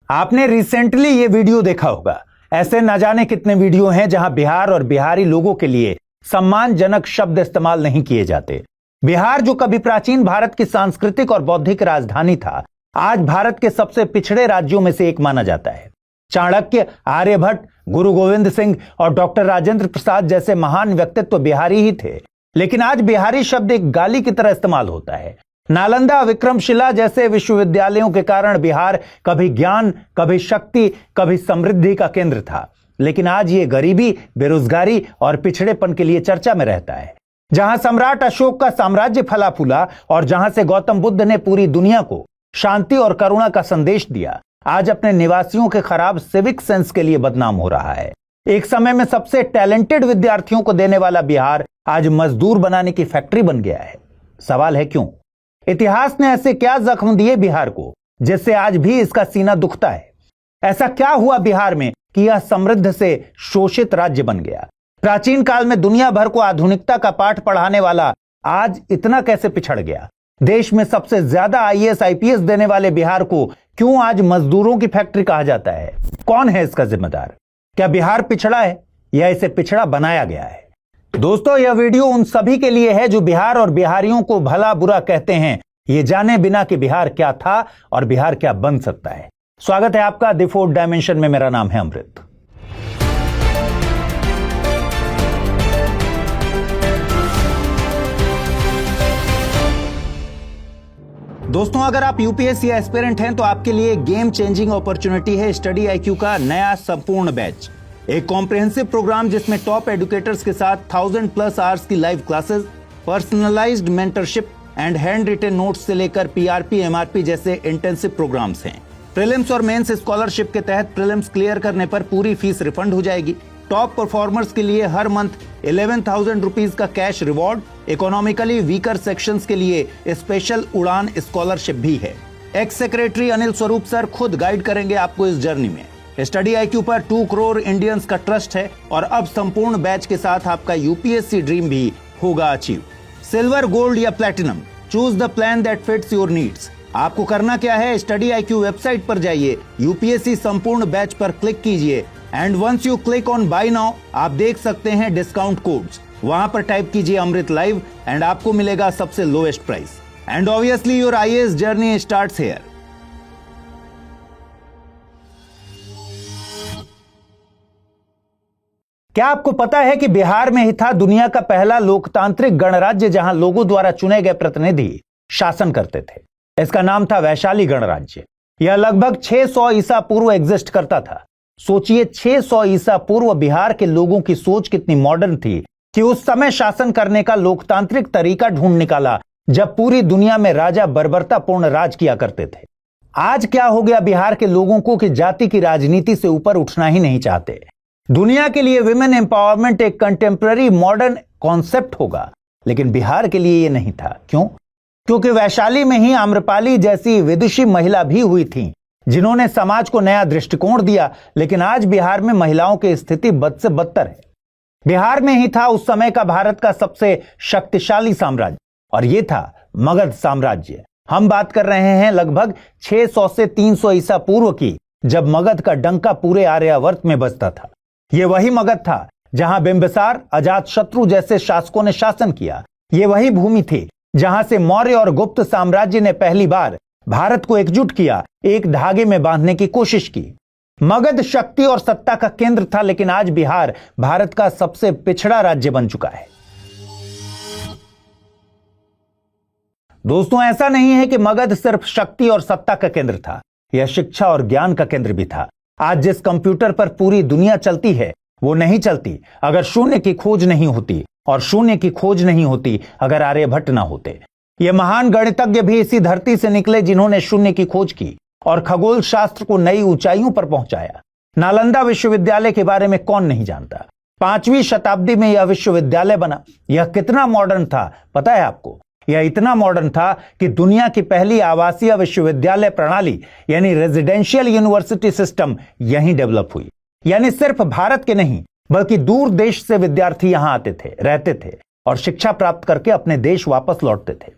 आपने रिसेंटली ये वीडियो देखा होगा। ऐसे न जाने कितने वीडियो हैं जहां बिहार और बिहारी लोगों के लिए सम्मानजनक शब्द इस्तेमाल नहीं किए जाते। बिहार जो कभी प्राचीन भारत की सांस्कृतिक और बौद्धिक राजधानी था, आज भारत के सबसे पिछड़े राज्यों में से एक माना जाता है। चाणक्य, आर्यभट्ट, गुरु गोविंद सिंह और डॉक्टर राजेंद्र प्रसाद जैसे महान व्यक्तित्व बिहारी ही थे, लेकिन आज बिहारी शब्द एक गाली की तरह इस्तेमाल होता है। नालंदा, विक्रमशिला जैसे विश्वविद्यालयों के कारण बिहार कभी ज्ञान, कभी शक्ति, कभी समृद्धि का केंद्र था, लेकिन आज ये गरीबी, बेरोजगारी और पिछड़ेपन के लिए चर्चा में रहता है। जहां सम्राट अशोक का साम्राज्य फला फूला और जहां से गौतम बुद्ध ने पूरी दुनिया को शांति और करुणा का संदेश दिया, आज अपने निवासियों के खराब सिविक सेंस के लिए बदनाम हो रहा है। एक समय में सबसे टैलेंटेड विद्यार्थियों को देने वाला बिहार आज मजदूर बनाने की फैक्ट्री बन गया है। सवाल है क्यों? इतिहास ने ऐसे क्या जख्म दिए बिहार को जिससे आज भी इसका सीना दुखता है? ऐसा क्या हुआ बिहार में कि यह समृद्ध से शोषित राज्य बन गया? प्राचीन काल में दुनिया भर को आधुनिकता का पाठ पढ़ाने वाला आज इतना कैसे पिछड़ गया? देश में सबसे ज्यादा आईएएस आईपीएस देने वाले बिहार को क्यों आज मजदूरों की फैक्ट्री कहा जाता है? कौन है इसका जिम्मेदार? क्या बिहार पिछड़ा है या इसे पिछड़ा बनाया गया है? दोस्तों, यह वीडियो उन सभी के लिए है जो बिहार और बिहारियों को भला बुरा कहते हैं, ये जाने बिना कि बिहार क्या था और बिहार क्या बन सकता है। स्वागत है आपका द फोर्थ डायमेंशन में। मेरा नाम है अमृत। दोस्तों, अगर आप यूपीएससी एस्पिरेंट हैं तो आपके लिए गेम चेंजिंग अपॉर्चुनिटी है स्टडी आईक्यू का नया संपूर्ण बैच। एक कॉम्प्रिहेंसिव प्रोग्राम जिसमें टॉप एडुकेटर्स के साथ 1000+ आवर्स की live classes, personalized mentorship and hand written notes से लेकर पीआरपी, एमआरपी जैसे इंटेंसिव प्रोग्राम्स हैं। प्रीलिम्स और मेंस स्कॉलरशिप के तहत प्रीलिम्स क्लियर करने पर पूरी फीस रिफंड हो जाएगी। टॉप परफॉर्मर्स के लिए हर मंथ 11,000 रुपीज का cash reward. Economically weaker sections के लिए स्पेशल उड़ान स्कॉलरशिप भी है। X secretary Anil Swarup sir खुद गाइड करेंगे आपको इस जर्नी में। स्टडी आईक्यू पर 2 करोड़ इंडियंस का ट्रस्ट है और अब संपूर्ण बैच के साथ आपका यूपीएससी ड्रीम भी होगा अचीव। सिल्वर, गोल्ड या platinum, choose the plan that fits your needs. आपको करना क्या है? स्टडी आईक्यू वेबसाइट पर जाइए, यूपीएससी संपूर्ण बैच पर क्लिक कीजिए and once you click on buy now, आप देख सकते हैं डिस्काउंट कोड्स। वहां पर टाइप कीजिए अमृत लाइव एंड आपको मिलेगा सबसे lowest price. And obviously your IAS journey starts here. क्या आपको पता है कि बिहार में ही था दुनिया का पहला लोकतांत्रिक गणराज्य जहां लोगों द्वारा चुने गए प्रतिनिधि शासन करते थे? इसका नाम था वैशाली गणराज्य। यह लगभग 600 ईसा पूर्व एग्जिस्ट करता था। सोचिए, 600 ईसा पूर्व बिहार के लोगों की सोच कितनी मॉडर्न थी कि उस समय शासन करने का लोकतांत्रिक तरीका ढूंढ निकाला जब पूरी दुनिया में राजा बर्बरतापूर्ण राज किया करते थे। आज क्या हो गया बिहार के लोगों को कि जाति की राजनीति से ऊपर उठना ही नहीं चाहते। दुनिया के लिए विमेन एम्पावरमेंट एक कंटेम्पररी मॉडर्न कॉन्सेप्ट होगा, लेकिन बिहार के लिए यह नहीं था। क्यों? क्योंकि वैशाली में ही आम्रपाली जैसी विदुषी महिला भी हुई थी जिन्होंने समाज को नया दृष्टिकोण दिया। लेकिन आज बिहार में महिलाओं की स्थिति बद से बदतर है। बिहार में ही था उस समय का भारत का सबसे शक्तिशाली साम्राज्य और यह था मगध साम्राज्य। हम बात कर रहे हैं लगभग 600 से 300 ईसा पूर्व की, जब मगध का डंका पूरे आर्यावर्त में बजता था। यह वही मगध था जहां बिंबिसार, अजातशत्रु जैसे शासकों ने शासन किया। यह वही भूमि थी जहां से मौर्य और गुप्त साम्राज्य ने पहली बार भारत को एकजुट किया, एक धागे में बांधने की कोशिश की। मगध शक्ति और सत्ता का केंद्र था, लेकिन आज बिहार भारत का सबसे पिछड़ा राज्य बन चुका है। दोस्तों, ऐसा नहीं है कि मगध सिर्फ शक्ति और सत्ता का केंद्र था, यह शिक्षा और ज्ञान का केंद्र भी था। आज जिस कंप्यूटर पर पूरी दुनिया चलती है वो नहीं चलती अगर शून्य की खोज नहीं होती, और शून्य की खोज नहीं होती अगर आर्यभट्ट ना होते। ये महान गणितज्ञ भी इसी धरती से निकले जिन्होंने शून्य की खोज की और खगोल शास्त्र को नई ऊंचाइयों पर पहुंचाया। नालंदा विश्वविद्यालय के बारे में कौन नहीं जानता? 5वीं शताब्दी में यह विश्वविद्यालय बना। यह कितना मॉडर्न था पता है आपको? यह इतना मॉडर्न था कि दुनिया की पहली आवासीय विश्वविद्यालय प्रणाली यानी रेजिडेंशियल यूनिवर्सिटी सिस्टम यहीं डेवलप हुई। यानी सिर्फ भारत के नहीं बल्कि दूर देश से विद्यार्थी यहां आते थे, रहते थे और शिक्षा प्राप्त करके अपने देश वापस लौटते थे।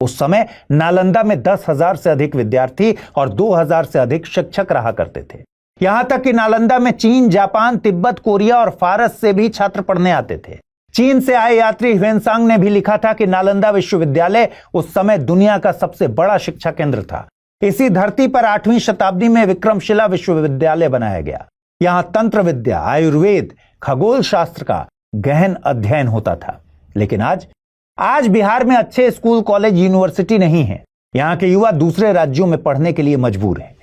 उस समय नालंदा में 10,000 से अधिक विद्यार्थी और 2,000 से अधिक शिक्षक रहा करते थे। यहां तक कि नालंदा में चीन, जापान, तिब्बत, कोरिया और फारस से भी छात्र पढ़ने आते थे। चीन से आए यात्री ह्वेनसांग ने भी लिखा था कि नालंदा विश्वविद्यालय उस समय दुनिया का सबसे बड़ा शिक्षा केंद्र था। इसी धरती पर 8वीं शताब्दी में विक्रमशिला विश्वविद्यालय बनाया गया। यहां तंत्र विद्या, आयुर्वेद, खगोल शास्त्र का गहन अध्ययन होता था। लेकिन आज बिहार में अच्छे स्कूल, कॉलेज, यूनिवर्सिटी नहीं है। यहां के युवा दूसरे राज्यों में पढ़ने के लिए मजबूर हैं।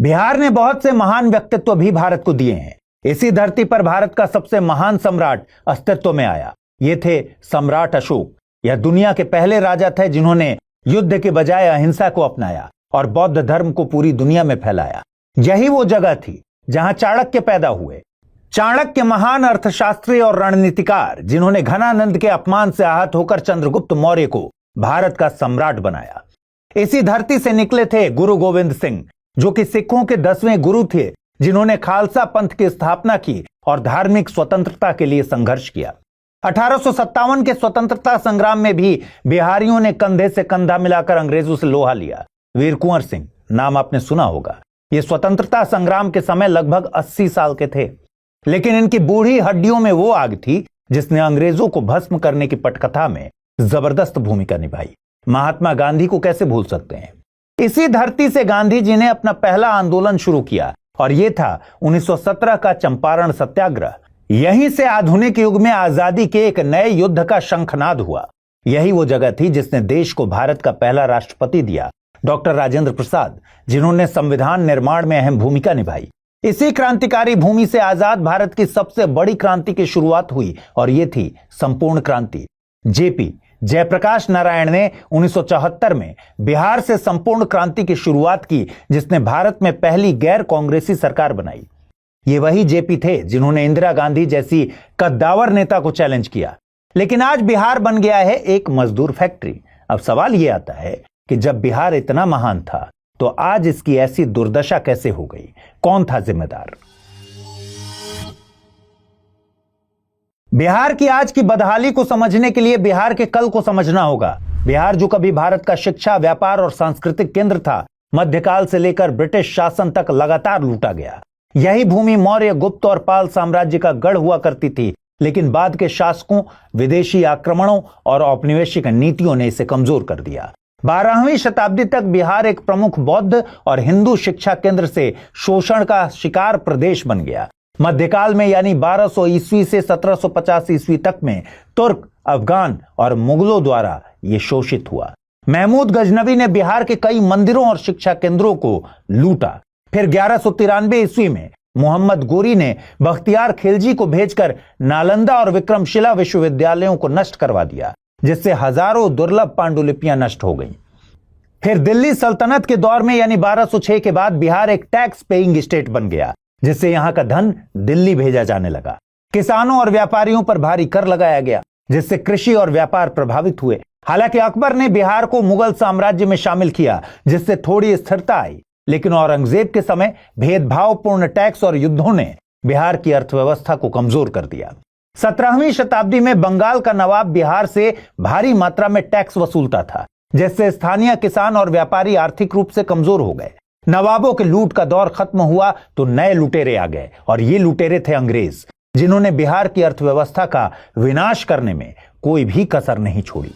बिहार ने बहुत से महान व्यक्तित्व भी भारत को दिए हैं। इसी धरती पर भारत का सबसे महान सम्राट अस्तित्व में आया। ये थे सम्राट अशोक। यह दुनिया के पहले राजा थे जिन्होंने युद्ध के बजाय अहिंसा को अपनाया और बौद्ध धर्म को पूरी दुनिया में फैलाया। यही वो जगह थी जहां चाणक्य पैदा हुए। चाणक्य महान अर्थशास्त्री और रणनीतिकार, जिन्होंने घनानंद के अपमान से आहत होकर चंद्रगुप्त मौर्य को भारत का सम्राट बनाया। इसी धरती से निकले थे गुरु गोविंद सिंह, जो कि सिखों के 10वें गुरु थे, जिन्होंने खालसा पंथ की स्थापना की और धार्मिक स्वतंत्रता के लिए संघर्ष किया। 1857 के स्वतंत्रता संग्राम में भी बिहारियों ने कंधे से कंधा मिलाकर अंग्रेजों से लोहा लिया। वीर कुंवर सिंह नाम आपने सुना होगा। ये स्वतंत्रता संग्राम के समय लगभग 80 साल के थे, लेकिन इनकी बूढ़ी हड्डियों में वो आग थी जिसने अंग्रेजों को भस्म करने की पटकथा में जबरदस्त भूमिका निभाई। महात्मा गांधी को कैसे भूल सकते हैं। इसी धरती से गांधी जी ने अपना पहला आंदोलन शुरू किया और यह था 1917 का चंपारण सत्याग्रह। यहीं से आधुनिक युग में आजादी के एक नए युद्ध का शंखनाद हुआ। यही वो जगह थी जिसने देश को भारत का पहला राष्ट्रपति दिया, डॉक्टर राजेंद्र प्रसाद, जिन्होंने संविधान निर्माण में अहम भूमिका निभाई। इसी क्रांतिकारी भूमि से आजाद भारत की सबसे बड़ी क्रांति की शुरुआत हुई और यह थी संपूर्ण क्रांति। जेपी जयप्रकाश नारायण ने 1974 में बिहार से संपूर्ण क्रांति की शुरुआत की, जिसने भारत में पहली गैर कांग्रेसी सरकार बनाई। ये वही जेपी थे जिन्होंने इंदिरा गांधी जैसी कद्दावर नेता को चैलेंज किया। लेकिन आज बिहार बन गया है एक मजदूर फैक्ट्री। अब सवाल यह आता है कि जब बिहार इतना महान था तो आज इसकी ऐसी दुर्दशा कैसे हो गई? कौन था जिम्मेदार? बिहार की आज की बदहाली को समझने के लिए बिहार के कल को समझना होगा। बिहार जो कभी भारत का शिक्षा, व्यापार और सांस्कृतिक केंद्र था, मध्यकाल से लेकर ब्रिटिश शासन तक लगातार लूटा गया। यही भूमि मौर्य, गुप्त और पाल साम्राज्य का गढ़ हुआ करती थी, लेकिन बाद के शासकों, विदेशी आक्रमणों और औपनिवेशिक नीतियों ने इसे कमजोर कर दिया। 12वीं शताब्दी तक बिहार एक प्रमुख बौद्ध और हिंदू शिक्षा केंद्र से शोषण का शिकार प्रदेश बन गया। मध्यकाल में यानी 1200 ईस्वी से 1750 ईस्वी तक में तुर्क, अफगान और मुगलों द्वारा यह शोषित हुआ। महमूद गजनवी ने बिहार के कई मंदिरों और शिक्षा केंद्रों को लूटा। फिर 1193 ईस्वी में मोहम्मद गोरी ने बख्तियार खिलजी को भेजकर नालंदा और विक्रमशिला विश्वविद्यालयों को नष्ट करवा दिया, जिससे हजारों दुर्लभ पांडुलिपियां नष्ट हो गईं। फिर दिल्ली सल्तनत के दौर में यानी 1206 के बाद बिहार एक टैक्स पेइंग स्टेट बन गया, जिससे यहां का धन दिल्ली भेजा जाने लगा। किसानों और व्यापारियों पर भारी कर लगाया गया, जिससे कृषि और व्यापार प्रभावित हुए। हालांकि अकबर ने बिहार को मुगल साम्राज्य में शामिल किया, जिससे थोड़ी स्थिरता आई, लेकिन औरंगजेब के समय भेदभावपूर्ण टैक्स और युद्धों ने बिहार की अर्थव्यवस्था को कमजोर कर दिया। 17वीं शताब्दी में बंगाल का नवाब बिहार से भारी मात्रा में टैक्स वसूलता था, जिससे स्थानीय किसान और व्यापारी आर्थिक रूप से कमजोर हो गए। नवाबों के लूट का दौर खत्म हुआ तो नए लुटेरे आ गए, और ये लुटेरे थे अंग्रेज, जिन्होंने बिहार की अर्थव्यवस्था का विनाश करने में कोई भी कसर नहीं छोड़ी।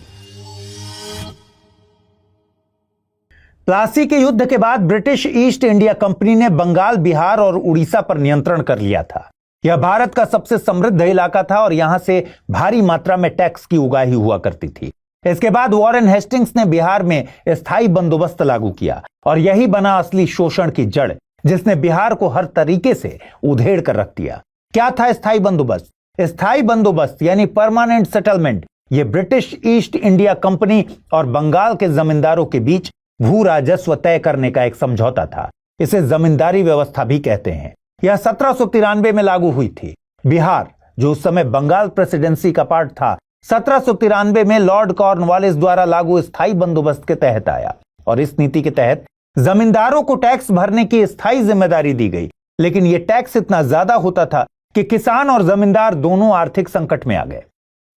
प्लासी के युद्ध के बाद ब्रिटिश ईस्ट इंडिया कंपनी ने बंगाल, बिहार और उड़ीसा पर नियंत्रण कर लिया था। यह भारत का सबसे समृद्ध इलाका था और यहां से भारी मात्रा में टैक्स की उगाही हुआ करती थी। इसके बाद वॉरेन हेस्टिंग्स ने बिहार में स्थायी बंदोबस्त लागू किया, और यही बना असली शोषण की जड़, जिसने बिहार को हर तरीके से उधेड़ कर रख दिया। क्या था स्थायी बंदोबस्त? स्थायी बंदोबस्त यानी परमानेंट सेटलमेंट, यह ब्रिटिश ईस्ट इंडिया कंपनी और बंगाल के जमींदारों के बीच भू राजस्व तय करने का एक समझौता था। इसे जमींदारी व्यवस्था भी कहते हैं। यह 1793 में लागू हुई थी। बिहार, जो उस समय बंगाल प्रेसिडेंसी का पार्ट था, 1793 में लॉर्ड कॉर्नवालिस द्वारा लागू स्थायी बंदोबस्त के तहत आया, और इस नीति के तहत जमींदारों को टैक्स भरने की स्थायी जिम्मेदारी दी गई। लेकिन यह टैक्स इतना ज्यादा होता था कि किसान और जमींदार दोनों आर्थिक संकट में आ गए।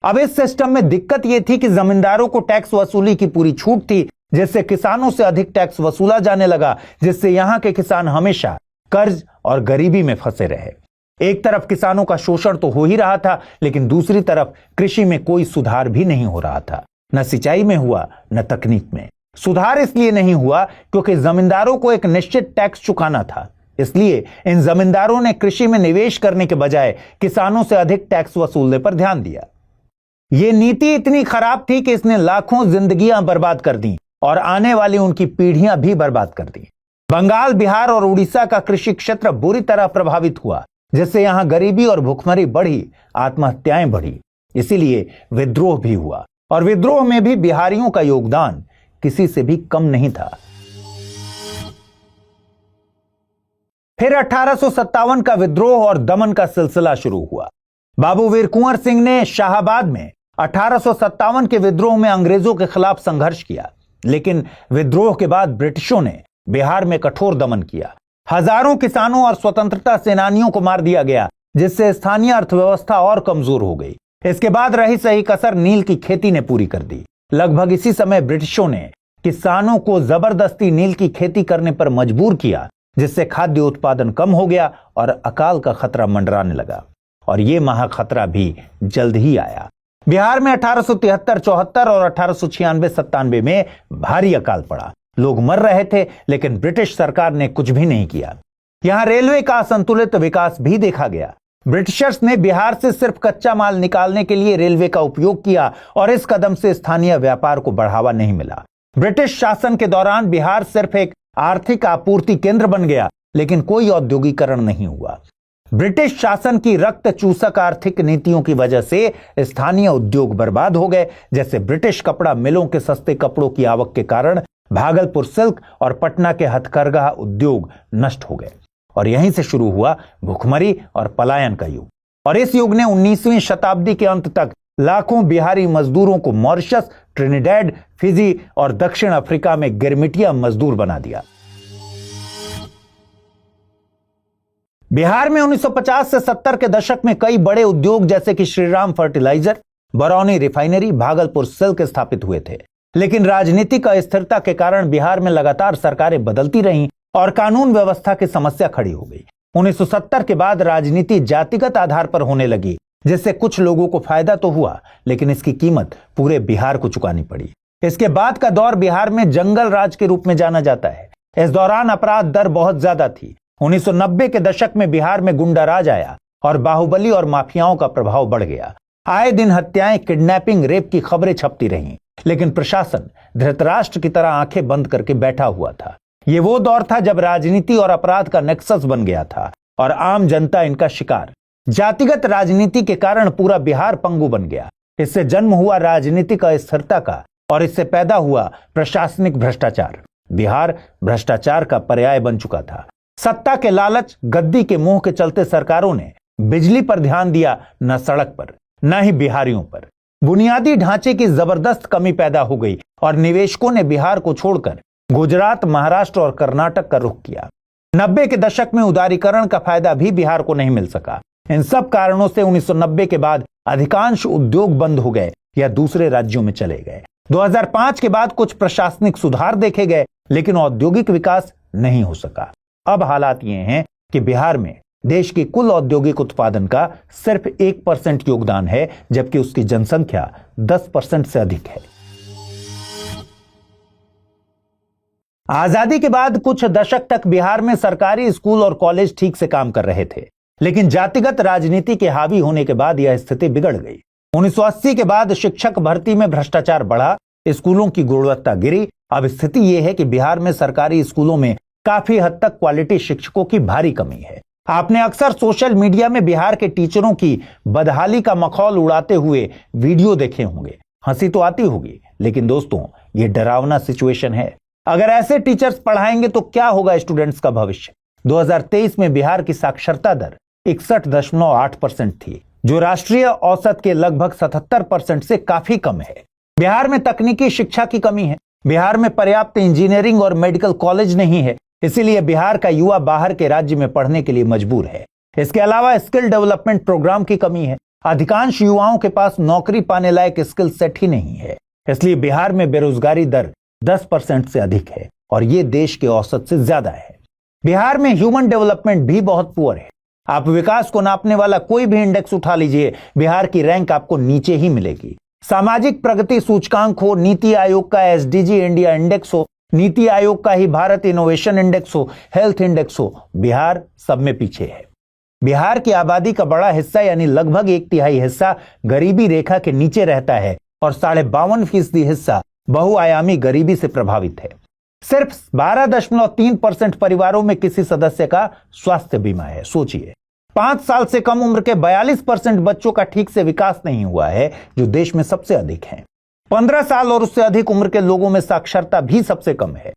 अब इस सिस्टम में दिक्कत यह थी कि जमींदारों को टैक्स वसूली की पूरी छूट थी, जिससे किसानों से अधिक टैक्स वसूला जाने लगा, जिससे यहां के किसान हमेशा कर्ज और गरीबी में फंसे रहे। एक तरफ किसानों का शोषण तो हो ही रहा था, लेकिन दूसरी तरफ कृषि में कोई सुधार भी नहीं हो रहा था। न सिंचाई में हुआ, न तकनीक में। सुधार इसलिए नहीं हुआ क्योंकि जमींदारों को एक निश्चित टैक्स चुकाना था। इसलिए इन जमींदारों ने कृषि में निवेश करने के बजाय किसानों से अधिक टैक्स वसूलने पर ध्यान दिया। यह नीति इतनी खराब थी कि इसने लाखों जिंदगियां बर्बाद कर दी और आने वाली उनकी पीढ़ियां भी बर्बाद कर दी। बंगाल, बिहार और उड़ीसा का कृषि क्षेत्र बुरी तरह प्रभावित हुआ, जिससे यहां गरीबी और भुखमरी बढ़ी, आत्महत्याएं बढ़ी। इसीलिए विद्रोह भी हुआ और विद्रोह में भी बिहारियों का योगदान किसी से भी कम नहीं था। फिर 1857 का विद्रोह और दमन का सिलसिला शुरू हुआ। बाबू वीर कुंवर सिंह ने शाहाबाद में 1857 के विद्रोह में अंग्रेजों के खिलाफ संघर्ष किया, लेकिन विद्रोह के बाद ब्रिटिशों ने बिहार में कठोर दमन किया। हजारों किसानों और स्वतंत्रता सेनानियों को मार दिया गया, जिससे स्थानीय अर्थव्यवस्था और कमजोर हो गई। इसके बाद रही सही कसर नील की खेती ने पूरी कर दी। लगभग इसी समय ब्रिटिशों ने किसानों को जबरदस्ती नील की खेती करने पर मजबूर किया, जिससे खाद्य उत्पादन कम हो गया और अकाल का खतरा मंडराने लगा। और यह महाखतरा भी जल्द ही आया। बिहार में 1873-74 और 1896-97 में भारी अकाल पड़ा। लोग मर रहे थे, लेकिन ब्रिटिश सरकार ने कुछ भी नहीं किया। यहां रेलवे का असंतुलित विकास भी देखा गया। ब्रिटिशर्स ने बिहार से सिर्फ कच्चा माल निकालने के लिए रेलवे का उपयोग किया और इस कदम से स्थानीय व्यापार को बढ़ावा नहीं मिला। ब्रिटिश शासन के दौरान बिहार सिर्फ एक आर्थिक आपूर्ति केंद्र बन गया, लेकिन कोई औद्योगिकरण नहीं हुआ। ब्रिटिश शासन की रक्त चूसक आर्थिक नीतियों की वजह से स्थानीय उद्योग बर्बाद हो गए। जैसे ब्रिटिश कपड़ा मिलों के सस्ते कपड़ों की आवक के कारण भागलपुर सिल्क और पटना के हथकरघा उद्योग नष्ट हो गए और यहीं से शुरू हुआ भुखमरी और पलायन का युग। और इस युग ने 19वीं शताब्दी के अंत तक लाखों बिहारी मजदूरों को मॉरिशस, ट्रिनिडैड, फिजी और दक्षिण अफ्रीका में गिरमिटिया मजदूर बना दिया। बिहार में 1950 से 70 के दशक में कई बड़े उद्योग जैसे कि Shriram fertilizer, Barauni refinery, Bhagalpur silk स्थापित हुए थे। लेकिन राजनीतिक अस्थिरता के कारण बिहार में लगातार सरकारें बदलती रहीं और कानून व्यवस्था की समस्या खड़ी हो गई। 1970 के बाद राजनीति जातिगत आधार पर होने लगी, जिससे कुछ लोगों को फायदा तो हुआ, लेकिन इसकी कीमत पूरे बिहार को चुकानी पड़ी। इसके बाद का दौर बिहार में जंगल राज के रूप में जाना जाता है। इस दौरान अपराध दर बहुत ज्यादा थी। 1990 के दशक में बिहार में गुंडा राज आया और बाहुबली और माफियाओं का प्रभाव बढ़ गया। आए दिन हत्याएं, किडनैपिंग, रेप की खबरें छपती रहीं, लेकिन प्रशासन धृतराष्ट्र की तरह आंखें बंद करके बैठा हुआ था। ये वो दौर था जब राजनीति और अपराध का नेक्सस बन गया था और आम जनता इनका शिकार। जातिगत राजनीति के कारण पूरा बिहार पंगु बन गया। इससे जन्म हुआ राजनीतिक अस्थिरता का और इससे पैदा हुआ प्रशासनिक भ्रष्टाचार। बिहार भ्रष्टाचार का पर्याय बन चुका था। सत्ता के लालच, गद्दी के मोह के चलते सरकारों ने बिजली पर ध्यान दिया, न सड़क पर, न ही बिहारियों पर। बुनियादी ढांचे की जबरदस्त कमी पैदा हो गई और निवेशकों ने बिहार को छोड़कर गुजरात, महाराष्ट्र और कर्नाटक का रुख किया। 90 के दशक में उदारीकरण का फायदा भी बिहार को नहीं मिल सका। इन सब कारणों से 1990 के बाद अधिकांश उद्योग बंद हो गए या दूसरे राज्यों में चले गए। 2005 के बाद कुछ प्रशासनिक सुधार देखे गए, लेकिन औद्योगिक विकास नहीं हो सका। अब हालात ये हैं कि बिहार में देश की कुल औद्योगिक उत्पादन का सिर्फ 1% योगदान है, जबकि उसकी जनसंख्या 10% से अधिक है। आजादी के बाद कुछ दशक तक बिहार में सरकारी स्कूल और कॉलेज ठीक से काम कर रहे थे, लेकिन जातिगत राजनीति के हावी होने के बाद यह स्थिति बिगड़ गई। 1980 के बाद शिक्षक भर्ती में भ्रष्टाचार बढ़ा, स्कूलों की गुणवत्ता गिरी। अब स्थिति यह है कि बिहार में सरकारी स्कूलों में काफी हद तक क्वालिटी शिक्षकों की भारी कमी है। आपने अक्सर सोशल मीडिया में बिहार के टीचरों की बदहाली का मखौल उड़ाते हुए वीडियो देखे होंगे। हंसी तो आती होगी, लेकिन दोस्तों ये डरावना सिचुएशन है। अगर ऐसे टीचर्स पढ़ाएंगे तो क्या होगा स्टूडेंट्स का भविष्य। 2023 में बिहार की साक्षरता दर 61.8% थी, जो राष्ट्रीय औसत के लगभग 77% से काफी कम है। बिहार में तकनीकी शिक्षा की कमी है। बिहार में पर्याप्त इंजीनियरिंग और मेडिकल कॉलेज नहीं है, इसीलिए बिहार का युवा बाहर के राज्य में पढ़ने के लिए मजबूर है। इसके अलावा स्किल डेवलपमेंट प्रोग्राम की कमी है। अधिकांश युवाओं के पास नौकरी पाने लायक स्किल सेट ही नहीं है। इसलिए बिहार में बेरोजगारी दर 10% से अधिक है और ये देश के औसत से ज्यादा है। बिहार में ह्यूमन डेवलपमेंट भी बहुत पुअर है। आप विकास को नापने वाला कोई भी इंडेक्स उठा लीजिए, बिहार की रैंक आपको नीचे ही मिलेगी। सामाजिक प्रगति सूचकांक हो, नीति आयोग का एसडीजी इंडिया इंडेक्स हो, नीति आयोग का ही भारत इनोवेशन इंडेक्स हो, हेल्थ इंडेक्स हो, बिहार सब में पीछे है। बिहार की आबादी का बड़ा हिस्सा यानी लगभग 1/3 हिस्सा गरीबी रेखा के नीचे रहता है और 52.5% हिस्सा बहुआयामी गरीबी से प्रभावित है। सिर्फ 12.3% परिवारों में किसी सदस्य का स्वास्थ्य बीमा है। सोचिए, 5 साल से कम उम्र के 42% बच्चों का ठीक से विकास नहीं हुआ है, जो देश में सबसे अधिक है। 15 साल और उससे अधिक उम्र के लोगों में साक्षरता भी सबसे कम है।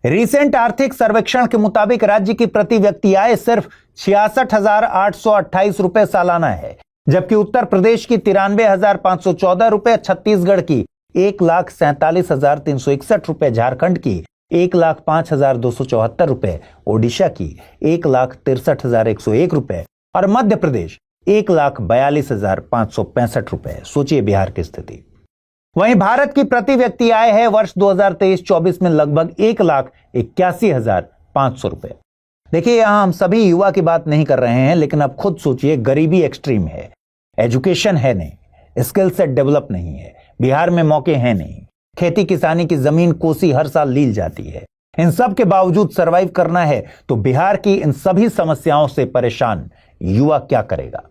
रिसेंट आर्थिक सर्वेक्षण के मुताबिक राज्य की प्रति व्यक्ति आय सिर्फ 66,828 रुपए सालाना है, जबकि उत्तर प्रदेश की 93,514 रुपए, छत्तीसगढ़ की 1,47,361 रुपए, झारखंड की 1,05,274 रुपए, ओडिशा की 1,63,101 रुपए और मध्य प्रदेश 1,42,565 रुपए। सोचिए बिहार की स्थिति। वहीं भारत की प्रति व्यक्ति आय है वर्ष 2023-24 में लगभग 1,81,500 रुपए। देखिए, यहां हम सभी युवा की बात नहीं कर रहे हैं, लेकिन अब खुद सोचिए, गरीबी एक्सट्रीम है, एजुकेशन है नहीं, स्किल सेट डेवलप नहीं है, बिहार में मौके हैं नहीं, खेती किसानी की जमीन कोसी हर साल लील जाती है। इन सब के बावजूद सरवाइव करना है तो बिहार की इन सभी समस्याओं से परेशान युवा क्या करेगा?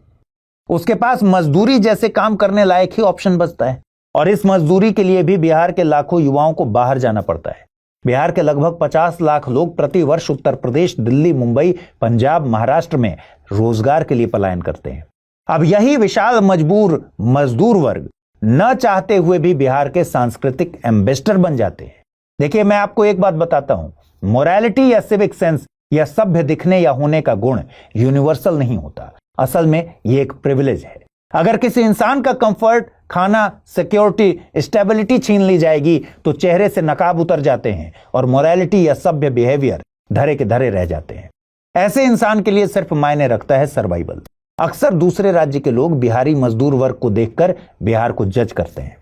उसके पास मजदूरी जैसे काम करने लायक ही ऑप्शन बचता है और इस मजदूरी के लिए भी बिहार के लाखों युवाओं को बाहर जाना पड़ता है। बिहार के लगभग 50 लाख लोग प्रति वर्ष उत्तर प्रदेश, दिल्ली, मुंबई, पंजाब, महाराष्ट्र में रोजगार के लिए पलायन करते हैं। अब यही विशाल मजबूर मजदूर वर्ग न चाहते हुए भी बिहार के सांस्कृतिक एम्बेसडर बन जाते हैं। देखिए, मैं आपको एक बात बताता हूं, मोरालिटी या सिविक सेंस या सभ्य दिखने या होने का गुण यूनिवर्सल नहीं होता। असल में ये एक प्रिविलेज है। अगर किसी इंसान का कंफर्ट, खाना, सिक्योरिटी, स्टेबिलिटी छीन ली जाएगी तो चेहरे से नकाब उतर जाते हैं और मोरालिटी या सभ्य बिहेवियर धरे के धरे रह जाते हैं। ऐसे इंसान के लिए सिर्फ मायने रखता है सर्वाइवल। अक्सर दूसरे राज्य के लोग बिहारी मजदूर वर्ग को देखकर बिहार को जज करते हैं,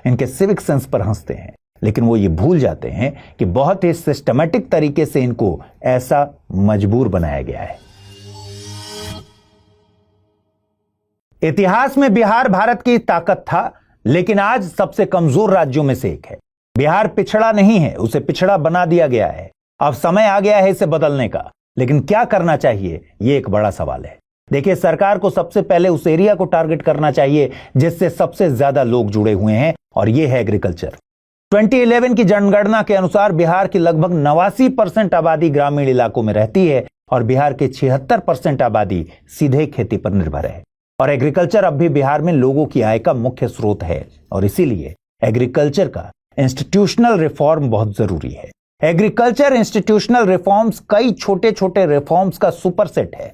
इनके सिविक सेंस पर हंसते हैं, लेकिन वो ये भूल जाते हैं कि बहुत ही सिस्टमैटिक तरीके से इनको ऐसा मजबूर बनाया गया है। इतिहास में बिहार भारत की ताकत था, लेकिन आज सबसे कमजोर राज्यों में से एक है। बिहार पिछड़ा नहीं है, उसे पिछड़ा बना दिया गया है। अब समय आ गया है इसे बदलने का, लेकिन क्या करना चाहिए, ये एक बड़ा सवाल है। देखिए, सरकार को सबसे पहले उस एरिया को टारगेट करना चाहिए जिससे सबसे ज्यादा लोग जुड़े हुए हैं, और ये है एग्रीकल्चर। 2011 की जनगणना के अनुसार बिहार की लगभग 89% आबादी ग्रामीण इलाकों में रहती है और बिहार की 76% आबादी सीधे खेती पर निर्भर है। और एग्रीकल्चर अब भी बिहार में लोगों की आय का मुख्य स्रोत है और इसीलिए एग्रीकल्चर का इंस्टीट्यूशनल रिफॉर्म बहुत जरूरी है। एग्रीकल्चर इंस्टीट्यूशनल रिफॉर्म्स कई छोटे छोटे रिफॉर्म्स का सुपरसेट है।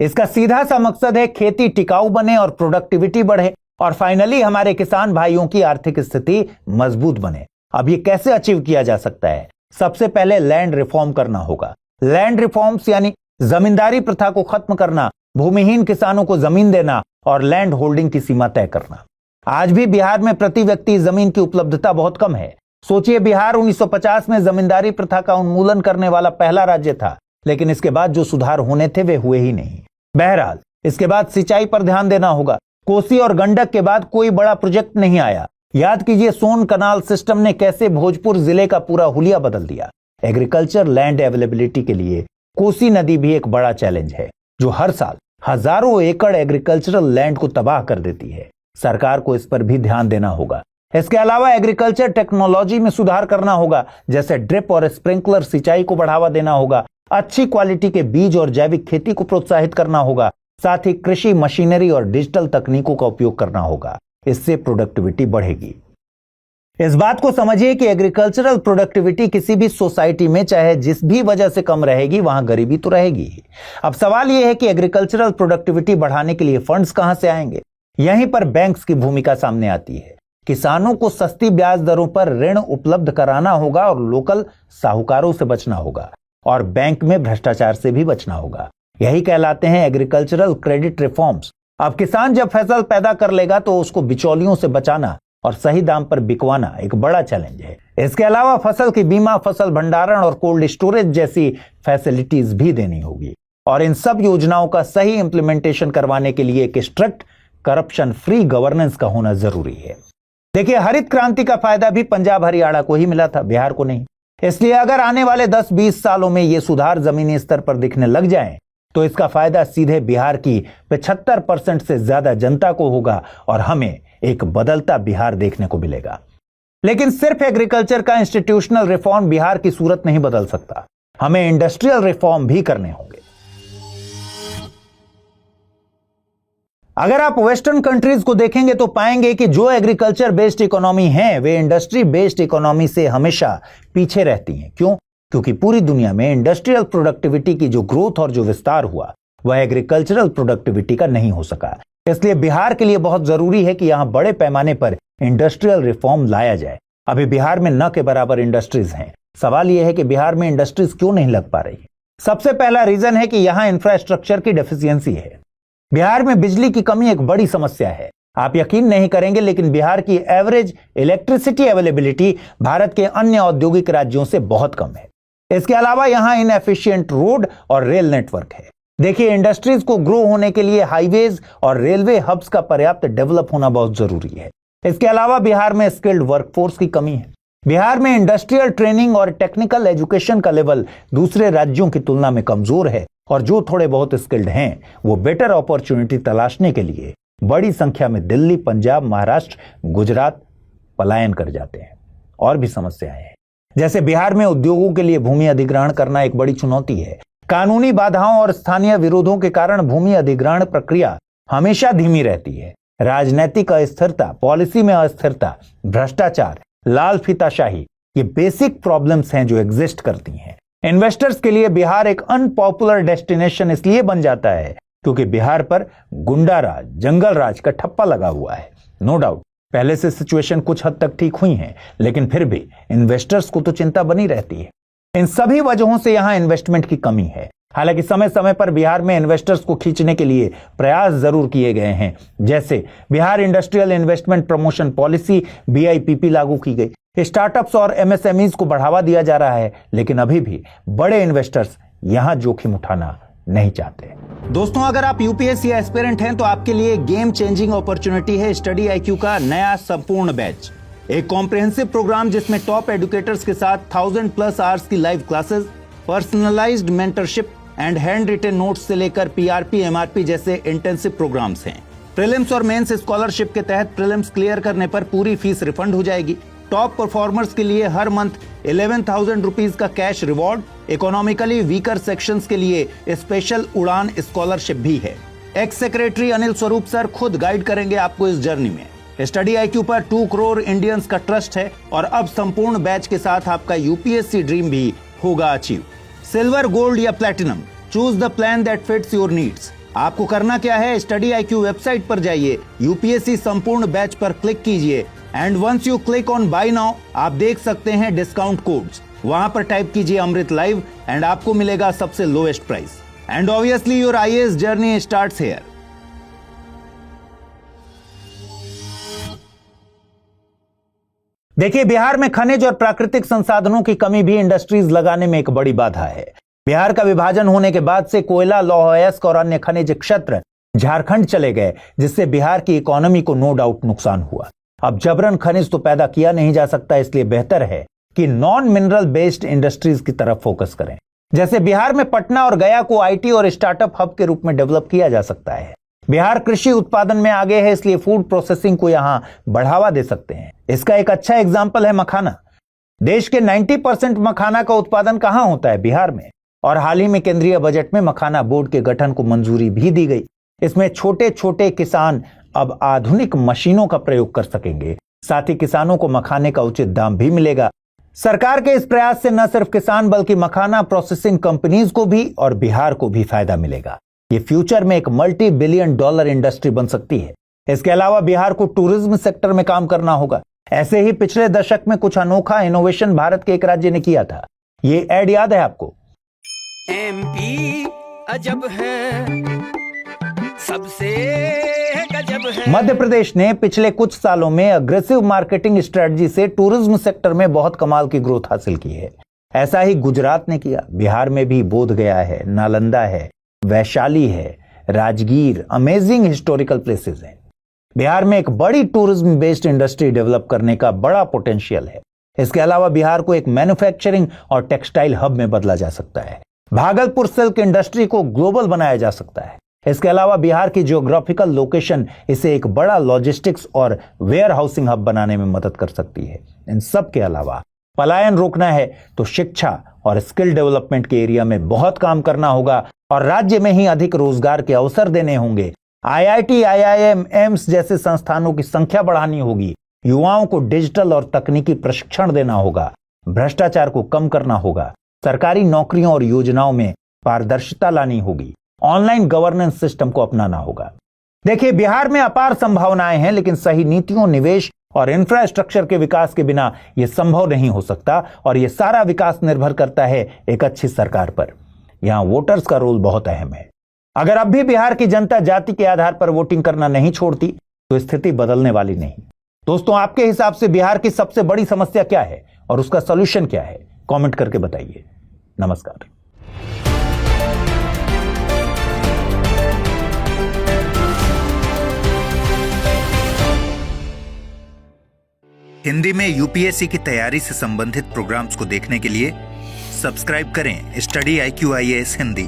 इसका सीधा सा मकसद है खेती टिकाऊ बने और प्रोडक्टिविटी बढ़े और फाइनली हमारे किसान भाइयों की आर्थिक स्थिति मजबूत बने। अब ये कैसे अचीव किया जा सकता है? सबसे पहले लैंड रिफॉर्म करना होगा। लैंड रिफॉर्म्स यानी जमींदारी प्रथा को खत्म करना, भूमिहीन किसानों को जमीन देना और लैंड होल्डिंग की सीमा तय करना। आज भी बिहार में प्रति व्यक्ति जमीन की उपलब्धता बहुत कम है। सोचिए, बिहार 1950 में जमींदारी प्रथा का उन्मूलन करने वाला पहला राज्य था, लेकिन इसके बाद जो सुधार होने थे वे हुए ही नहीं। बहरहाल, इसके बाद सिंचाई पर ध्यान देना होगा। कोसी और गंडक के बाद कोई बड़ा प्रोजेक्ट नहीं आया। याद कीजिए, सोन कनाल सिस्टम ने कैसे भोजपुर जिले का पूरा हुलिया बदल दिया। एग्रीकल्चर लैंड अवेलेबिलिटी के लिए कोसी नदी भी एक बड़ा चैलेंज है, जो हर साल हजारों एकड़ एग्रीकल्चरल लैंड को तबाह कर देती है। सरकार को इस पर भी ध्यान देना होगा। इसके अलावा एग्रीकल्चर टेक्नोलॉजी में सुधार करना होगा, जैसे ड्रिप और स्प्रिंकलर सिंचाई को बढ़ावा देना होगा। अच्छी क्वालिटी के बीज और जैविक खेती को प्रोत्साहित करना होगा। साथ ही कृषि मशीनरी और डिजिटल तकनीकों का उपयोग करना होगा। इससे प्रोडक्टिविटी बढ़ेगी। इस बात को समझिए कि एग्रीकल्चरल प्रोडक्टिविटी किसी भी सोसाइटी में चाहे जिस भी वजह से कम रहेगी, वहां गरीबी तो रहेगी। अब सवाल यह है कि एग्रीकल्चरल प्रोडक्टिविटी बढ़ाने के लिए फंड्स कहां से आएंगे? यहीं पर बैंक्स की भूमिका सामने आती है। किसानों को सस्ती ब्याज दरों पर ऋण उपलब्ध कराना होगा और लोकल साहूकारों से बचना होगा और बैंक में भ्रष्टाचार से भी बचना होगा। यही कहलाते हैं एग्रीकल्चरल क्रेडिट रिफॉर्म्स। अब किसान जब फसल पैदा कर लेगा तो उसको बिचौलियों से बचाना और सही दाम पर बिकवाना एक बड़ा चैलेंज है। इसके अलावा फसल की बीमा, फसल भंडारण और कोल्ड स्टोरेज जैसी फैसिलिटीज भी देनी होगी और इन सब योजनाओं का सही इंप्लीमेंटेशन करवाने के लिए एक स्ट्रिक्ट करप्शन फ्री गवर्नेंस का होना जरूरी है। देखिए, हरित क्रांति का फायदा भी पंजाब हरियाणा को ही मिला था, बिहार को नहीं। इसलिए अगर आने वाले 10-20 सालों में ये सुधार जमीनी स्तर पर दिखने लग जाएं, तो इसका फायदा सीधे बिहार की 75% से ज्यादा जनता को होगा और हमें एक बदलता बिहार देखने को मिलेगा। लेकिन सिर्फ एग्रीकल्चर का इंस्टीट्यूशनल रिफॉर्म बिहार की सूरत नहीं बदल सकता, हमें इंडस्ट्रियल रिफॉर्म भी करने होंगे। अगर आप वेस्टर्न कंट्रीज को देखेंगे तो पाएंगे कि जो एग्रीकल्चर बेस्ड इकोनॉमी है वे इंडस्ट्री बेस्ड इकोनॉमी से हमेशा पीछे रहती हैं। क्यों? क्योंकि पूरी दुनिया में इंडस्ट्रियल प्रोडक्टिविटी की जो ग्रोथ और जो विस्तार हुआ वह एग्रीकल्चरल प्रोडक्टिविटी का नहीं हो सका। इसलिए बिहार के लिए बहुत जरूरी है कि यहां बड़े पैमाने पर इंडस्ट्रियल रिफॉर्म लाया जाए। अभी बिहार में न के बराबर इंडस्ट्रीज हैं। सवाल यह है कि बिहार में इंडस्ट्रीज क्यों नहीं लग पा रही? सबसे पहला रीजन है कि यहां इंफ्रास्ट्रक्चर की डेफिशिएंसी है। बिहार में बिजली की कमी एक बड़ी समस्या है। आप यकीन नहीं करेंगे, लेकिन बिहार की एवरेज इलेक्ट्रिसिटी अवेलेबिलिटी भारत के अन्य औद्योगिक राज्यों से बहुत कम है। इसके अलावा यहां इनएफिशिएंट रोड और रेल नेटवर्क है। देखिए, इंडस्ट्रीज को ग्रो होने के लिए हाईवेज और रेलवे हब्स का पर्याप्त डेवलप होना बहुत जरूरी है। इसके अलावा बिहार में स्किल्ड वर्कफोर्स की कमी है। बिहार में इंडस्ट्रियल ट्रेनिंग और टेक्निकल एजुकेशन का लेवल दूसरे राज्यों की तुलना में कमजोर है और जो थोड़े बहुत स्किल्ड हैं वो बेटर अपॉर्चुनिटी तलाशने के लिए बड़ी संख्या में दिल्ली, पंजाब, महाराष्ट्र, गुजरात पलायन कर जाते हैं। और भी समस्याएं हैं, जैसे बिहार में उद्योगों के लिए भूमि अधिग्रहण करना एक बड़ी चुनौती है। कानूनी बाधाओं और स्थानीय विरोधों के कारण भूमि अधिग्रहण प्रक्रिया हमेशा धीमी रहती है। राजनीतिक अस्थिरता, पॉलिसी में अस्थिरता, भ्रष्टाचार, लाल फीताशाही, ये बेसिक प्रॉब्लम्स हैं जो एग्जिस्ट करती हैं। इन्वेस्टर्स के लिए बिहार एक अनपॉपुलर डेस्टिनेशन इसलिए बन जाता है क्योंकि बिहार पर गुंडा राज, जंगल राज का ठप्पा लगा हुआ है। नो डाउट पहले से सिचुएशन कुछ हद तक ठीक हुई है, लेकिन फिर भी इन्वेस्टर्स को तो चिंता बनी रहती है। इन सभी वजहों से यहां इन्वेस्टमेंट की कमी है। हालांकि समय समय पर बिहार में इन्वेस्टर्स को खींचने के लिए प्रयास जरूर किए गए हैं, जैसे Bihar industrial investment promotion policy BIPP लागू की गई। स्टार्टअप्स और MSMEs को बढ़ावा दिया जा रहा है, लेकिन अभी भी बड़े इन्वेस्टर्स यहां जोखिम उठाना नहीं चाहते। दोस्तों, अगर आप UPSC एस्पिरेंट हैं तो आपके लिए गेम चेंजिंग अपॉर्चुनिटी है स्टडी IQ का नया संपूर्ण बैच। एक कॉम्प्रिहेंसिव प्रोग्राम जिसमें टॉप एडुकेटर्स के साथ 1000+ आवर्स की live classes, personalized mentorship and hand written notes से लेकर PRP, MRP जैसे इंटेंसिव प्रोग्राम्स हैं। प्रीलिम्स और मेंस स्कॉलरशिप के तहत प्रीलिम्स क्लियर करने पर पूरी फीस रिफंड हो जाएगी। टॉप परफॉर्मर्स के लिए हर मंथ 11,000 रुपीज का cash reward, economically weaker sections के लिए स्पेशल उड़ान स्कॉलरशिप भी है। X secretary Anil Swarup sir खुद गाइड करेंगे आपको इस जर्नी में। स्टडी IQ पर 2 करोड़ इंडियंस का ट्रस्ट है और अब संपूर्ण बैच के साथ आपका UPSC ड्रीम भी होगा अचीव। सिल्वर, गोल्ड या platinum, choose the plan that fits your needs. आपको करना क्या है? स्टडी IQ वेबसाइट पर जाइए, UPSC संपूर्ण बैच पर क्लिक कीजिए and once you click on buy now आप देख सकते हैं डिस्काउंट कोड्स। वहां पर टाइप कीजिए अमृत लाइव एंड आपको मिलेगा सबसे lowest price. And obviously your IAS journey starts here. देखिए, बिहार में खनिज और प्राकृतिक संसाधनों की कमी भी इंडस्ट्रीज लगाने में एक बड़ी बाधा है। बिहार का विभाजन होने के बाद से कोयला, लौह अयस्क और अन्य खनिज क्षेत्र झारखंड चले गए, जिससे बिहार की इकोनॉमी को नो डाउट नुकसान हुआ। अब जबरन खनिज तो पैदा किया नहीं जा सकता, इसलिए बेहतर है कि नॉन मिनरल बेस्ड इंडस्ट्रीज की तरफ फोकस करें। जैसे बिहार में पटना और गया को IT और स्टार्टअप हब के रूप में डेवलप किया जा सकता है। बिहार कृषि उत्पादन में आगे है, इसलिए फूड प्रोसेसिंग को यहां बढ़ावा दे सकते हैं। इसका एक अच्छा एग्जाम्पल है मखाना। देश के 90% मखाना का उत्पादन कहां होता है? बिहार में। और हाल ही में केंद्रीय बजट में मखाना बोर्ड के गठन को मंजूरी भी दी गई। इसमें छोटे छोटे किसान अब आधुनिक मशीनों का प्रयोग कर सकेंगे, साथ ही किसानों को मखाने का उचित दाम भी मिलेगा। सरकार के इस प्रयास से न सिर्फ किसान बल्कि मखाना प्रोसेसिंग कंपनीज को भी और बिहार को भी फायदा मिलेगा। ये फ्यूचर में एक $multi-billion इंडस्ट्री बन सकती है। इसके अलावा बिहार को टूरिज्म सेक्टर में काम करना होगा। ऐसे ही पिछले दशक में कुछ अनोखा इनोवेशन भारत के एक राज्य ने किया था। ये ऐड याद है आपको? MP अजब है, सबसे गजब है। मध्य प्रदेश ने पिछले कुछ सालों में अग्रेसिव मार्केटिंग स्ट्रेटजी से टूरिज्म सेक्टर में बहुत कमाल की ग्रोथ हासिल की है। ऐसा ही गुजरात ने किया। बिहार में भी बोध गया है, नालंदा है, वैशाली है, राजगीर, अमेजिंग हिस्टोरिकल प्लेसेस हैं। बिहार में एक बड़ी टूरिज्म बेस्ड इंडस्ट्री डेवलप करने का बड़ा पोटेंशियल है। इसके अलावा बिहार को एक मैन्युफैक्चरिंग और टेक्सटाइल हब में बदला जा सकता है। भागलपुर सिल्क इंडस्ट्री को ग्लोबल बनाया जा सकता है। इसके अलावा बिहार की जियोग्राफिकल लोकेशन इसे एक बड़ा लॉजिस्टिक्स और वेयर हाउसिंग हब बनाने में मदद कर सकती है। इन सब के अलावा पलायन रोकना है तो शिक्षा और स्किल डेवलपमेंट के एरिया में बहुत काम करना होगा और राज्य में ही अधिक रोजगार के अवसर देने होंगे। IIT, IIM, एम्स जैसे संस्थानों की संख्या बढ़ानी होगी। युवाओं को डिजिटल और तकनीकी प्रशिक्षण देना होगा। भ्रष्टाचार को कम करना होगा। सरकारी नौकरियों और योजनाओं में पारदर्शिता लानी होगी। ऑनलाइन गवर्नेंस सिस्टम को अपनाना होगा। देखिए, बिहार में अपार संभावनाएं हैं, लेकिन सही नीतियों, निवेश और इंफ्रास्ट्रक्चर के विकास के बिना यह संभव नहीं हो सकता और यह सारा विकास निर्भर करता है एक अच्छी सरकार पर। यहां वोटर्स का रोल बहुत अहम है। अगर अब भी बिहार की जनता जाति के आधार पर वोटिंग करना नहीं छोड़ती तो स्थिति बदलने वाली नहीं। दोस्तों, आपके हिसाब से बिहार की सबसे बड़ी समस्या क्या है और उसका सॉल्यूशन क्या है? कमेंट करके बताइए। नमस्कार। हिंदी में यूपीएससी की तैयारी से संबंधित प्रोग्राम्स को देखने के लिए सब्सक्राइब करें स्टडी IQ IAS हिंदी।